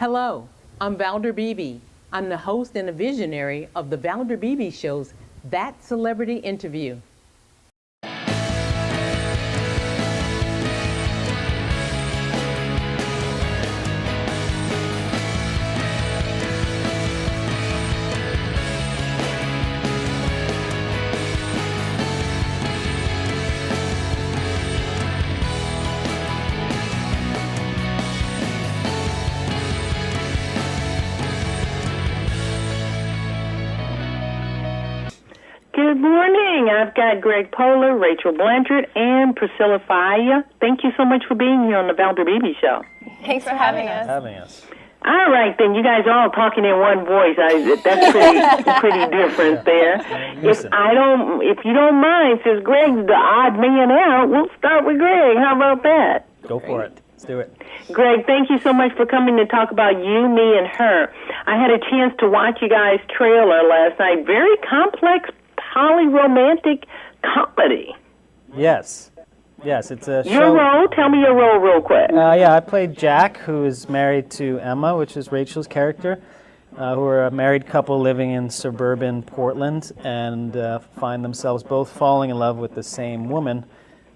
Hello, I'm Valder Beebe. I'm the host and a visionary of the Valder Beebe Show's That Celebrity Interview. Good morning. I've got Greg Poehler, Rachel Blanchard, and Priscilla Faia. Thank you so much for being here on the Valder Beebe Show. Thanks for having us. All right, then. You guys are all talking in one voice. That's pretty different there. If you don't mind, since Greg's the odd man out, we'll start with Greg. How about that? Go for it. Let's do it. Greg, thank you so much for coming to talk about You, Me, and Her. I had a chance to watch you guys' trailer last night. Very complex, polyromantic comedy. Yes, it's a show. Your role? Tell me your role real quick. I played Jack, who is married to Emma, which is Rachel's character, who are a married couple living in suburban Portland and find themselves both falling in love with the same woman,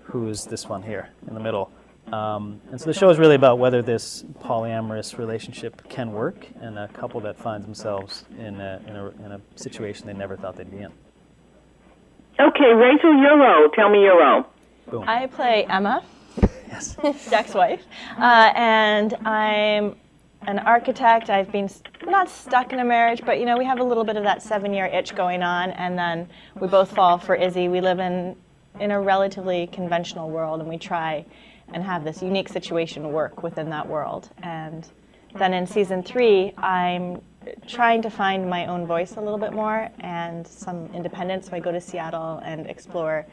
who's this one here in the middle. And so the show is really about whether this polyamorous relationship can work, and a couple that finds themselves in a situation they never thought they'd be in. Okay, Rachel, your role. Tell me your role. Boom. I play Emma, Yes. Jack's wife, and I'm an architect. I've been not stuck in a marriage, but we have a little bit of that 7-year itch going on, and then we both fall for Izzy. We live in a relatively conventional world, and we try and have this unique situation work within that world. And then in season 3, I'm trying to find my own voice a little bit more and some independence. So I go to Seattle and explore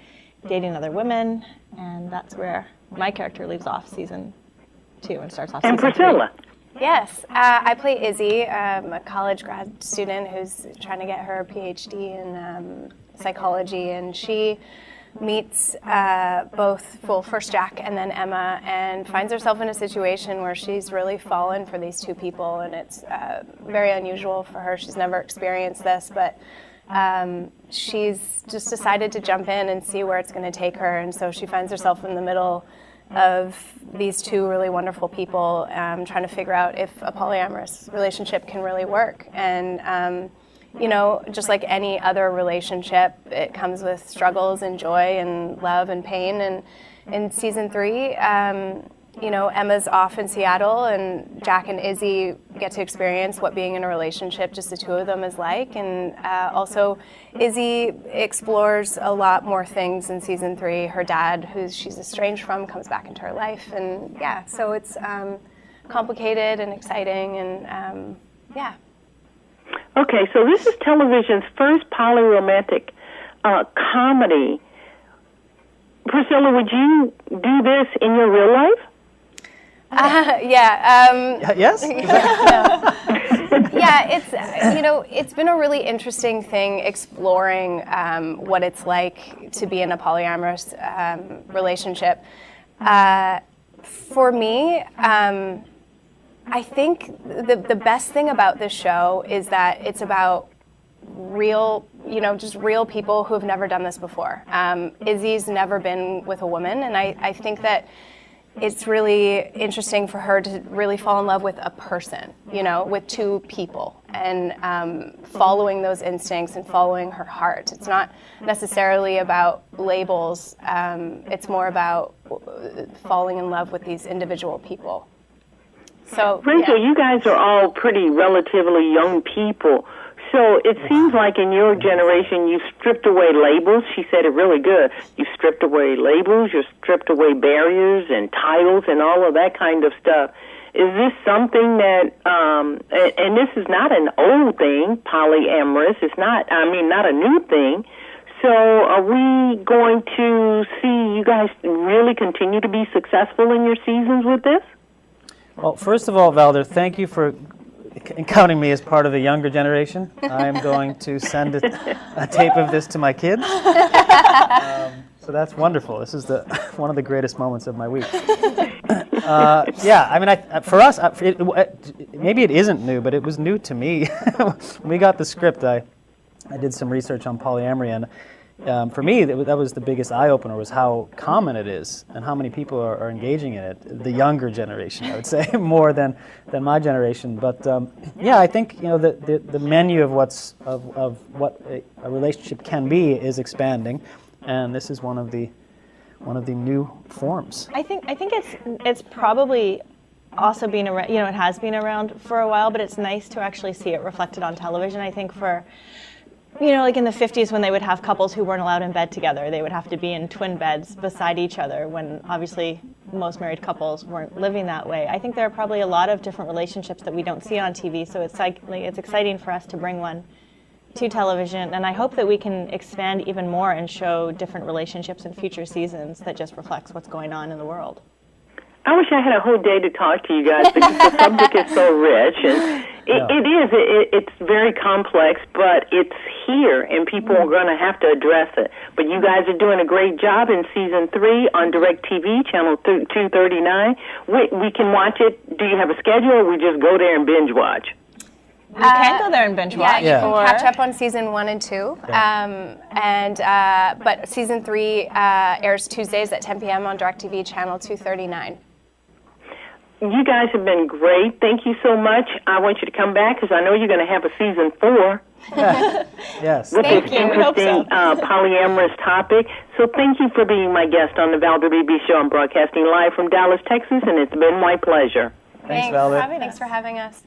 dating other women, and that's where my character leaves off season 2 and starts off And season Priscilla. 3. Yes, I play Izzy, a college grad student who's trying to get her PhD in psychology, and she meets first Jack and then Emma, and finds herself in a situation where she's really fallen for these two people, and it's very unusual for her. She's never experienced this, but she's just decided to jump in and see where it's going to take her, and so she finds herself in the middle of these two really wonderful people, trying to figure out if a polyamorous relationship can really work. And just like any other relationship, it comes with struggles and joy and love and pain. And in season 3, Emma's off in Seattle, and Jack and Izzy get to experience what being in a relationship, just the two of them, is like. And also, Izzy explores a lot more things in season 3. Her dad, who she's estranged from, comes back into her life. And so it's complicated and exciting, and Okay, so this is television's first polyromantic comedy. Priscilla, would you do this in your real life? Yes? It's been a really interesting thing exploring what it's like to be in a polyamorous relationship. For me, I think the best thing about this show is that it's about real people who have never done this before. Izzy's never been with a woman, and I think that it's really interesting for her to really fall in love with a person, with two people, and following those instincts and following her heart. It's not necessarily about labels. It's more about falling in love with these individual people. So, Rachel, you guys are all pretty relatively young people. So it seems like in your generation you've stripped away labels. She said it really good. You've stripped away labels, you've stripped away barriers and titles and all of that kind of stuff. Is this something that, and this is not an old thing, polyamorous, it's not a new thing. So are we going to see you guys really continue to be successful in your seasons with this? Well, first of all, Valder, thank you for counting me as part of the younger generation. I'm going to send a tape of this to my kids. So that's wonderful. This is one of the greatest moments of my week. Yeah, I mean, for us, maybe it isn't new, but it was new to me. When we got the script, I did some research on polyamory, and for me, that was the biggest eye-opener, was how common it is and how many people are engaging in it. The younger generation, I would say, more than my generation. But yeah, I think the menu of what a relationship can be is expanding, and this is one of the new forms. I think it's probably also been around. It has been around for a while, but it's nice to actually see it reflected on television. I think for like in the 50s when they would have couples who weren't allowed in bed together, they would have to be in twin beds beside each other when obviously most married couples weren't living that way. I think there are probably a lot of different relationships that we don't see on TV, so it's exciting for us to bring one to television, and I hope that we can expand even more and show different relationships in future seasons that just reflects what's going on in the world. I wish I had a whole day to talk to you guys because the subject is so rich, and it's very complex, but it's here, and people are going to have to address it. But you guys are doing a great job in season 3 on DirecTV, channel 239. We can watch it. Do you have a schedule, or we just go there and binge watch? You can go there and binge watch. Yeah, you can catch up on season 1 and 2. But season 3 airs Tuesdays at 10 p.m. on DirecTV channel 239. You guys have been great. Thank you so much. I want you to come back because I know you're going to have a season 4. Yes. With Thank this you. We hope interesting so. polyamorous topic. So thank you for being my guest on the Valder Beebe Show. I'm broadcasting live from Dallas, Texas, and it's been my pleasure. Thanks, Valder. Thanks for having us.